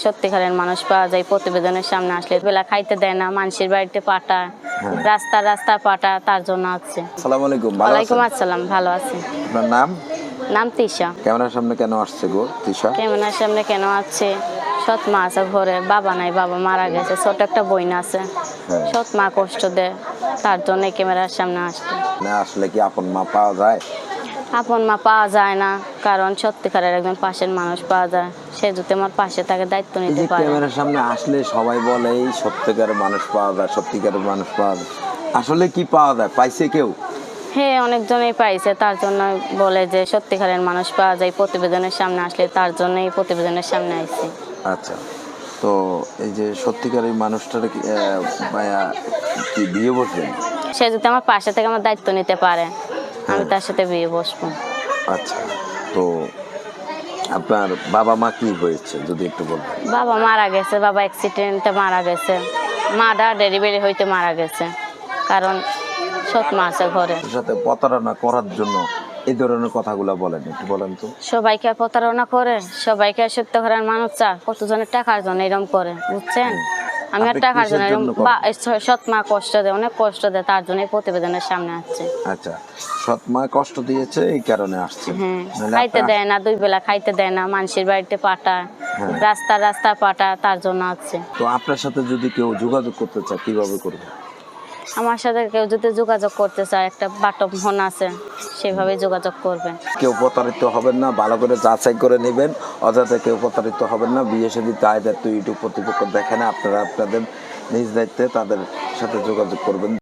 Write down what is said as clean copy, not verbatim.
সত্যিকারের মানুষ পাওয়া যায় প্রতিবেদনের সামনে আসলে। বেলা খাইতে দেয় না, মানুষের বাড়িতে পাঠায়, রাস্তা পাঠায়, তার জন্য আছে। আসসালামু আলাইকুম। ভালো ওয়ালাইকুম আছেন? আসসালাম, ভালো আছি। আপনার নাম? নাম তিশা। ক্যামেরার সামনে কেন আসছে গো তিশা? ক্যামেরার সামনে কেন আছে? সৎ মা আছে ঘরে, বাবা নাই, বাবা মারা গেছে, ছোট একটা বোন আছে। হ্যাঁ। সৎ মা কষ্ট দেয়, তার জন্য ক্যামেরার সামনে আসছে। না আসলে কি আপন মা পাওয়া যায়? আপন মা পাওয়া যায় না, কারণ সত্যিকারের একজন পাশের মানুষ পাওয়া যায়, সে যদি আমার পাশে তাকে দায়িত্ব এই নিতে যে পারে। ক্যামেরার সামনে আসলে সবাই বলে এই সত্যিকারের মানুষ পাওয়া যায়, সত্যিকারের মানুষ পাওয়া যায়। আসলে কি পাওয়া যায়? পাইছে কেউ? হ্যাঁ, অনেকজনই পাইছে, তার জন্য বলে যে সত্যিকারের মানুষ পাওয়া যায় প্রতিবেদনের সামনে আসলে, তার জন্যই প্রতিবেদনের সামনে আইছি। আচ্ছা, তো এই যে সত্যিকারের মানুষটার কি বিয়ে বসবেন? সে যদি আমার পাশে থেকে আমার দায়িত্ব নিতে পারে, আমি তার সাথে বিয়ে বসবো। আচ্ছা, তো আপনার বাবা মা কি হয়েছে যদি একটু বলবেন? বাবা মারা গেছে, বাবা অ্যাক্সিডেন্টে মারা গেছে, মাটা ডেলিভারি হইতে মারা গেছে, কারণ সৎ মা আছে ঘরে। ওর সাথে প্রতারণা করার জন্য এই ধরনের কথাগুলো বলেন, একটু বলেন তো। সবাইকে প্রতারণা করে, সবাইকে সত্যিকারের মানুষ চা, কতজনের টাকার জন্য এরকম করে, বুঝছেন? আমি আর আপনি টাকার কিসের জন্য এরকম জন্য করেন? সৎ মা কষ্ট দেয়, অনেক কষ্ট দেয়, তার জন্য প্রতিবেদনের সামনে আসছে। আচ্ছা, সৎ মা কষ্ট দিয়েছে এই কারণে আসছে। হ্যাঁ, নাহলে খাইতে আপনার- দেয় না, 2 বেলা খাইতে দেয় না, মানুষের বাড়িতে পাঠায়, রাস্তা পাঠায়, তার জন্য আছে। তো আপনার সাথে যদি কেউ যোগাযোগ করতে চায় কিভাবে করবে? আমার সাথে কেউ যদি যোগাযোগ করতে চায়, একটা বাটম ফোন আছে, সেভাবে যোগাযোগ করবে। কেউ প্রতারিত হবেন না, ভালো করে যাচাই করে নেবেন, অযথা কেউ প্রতারিত হবেন না। বিয়ে শাদী দায় দায়িত্ব ইউটিউব কর্তৃপক্ষ দেখে না, আপনারা আপনাদের নিজ দায়িত্বে তাদের সাথে যোগাযোগ করবেন।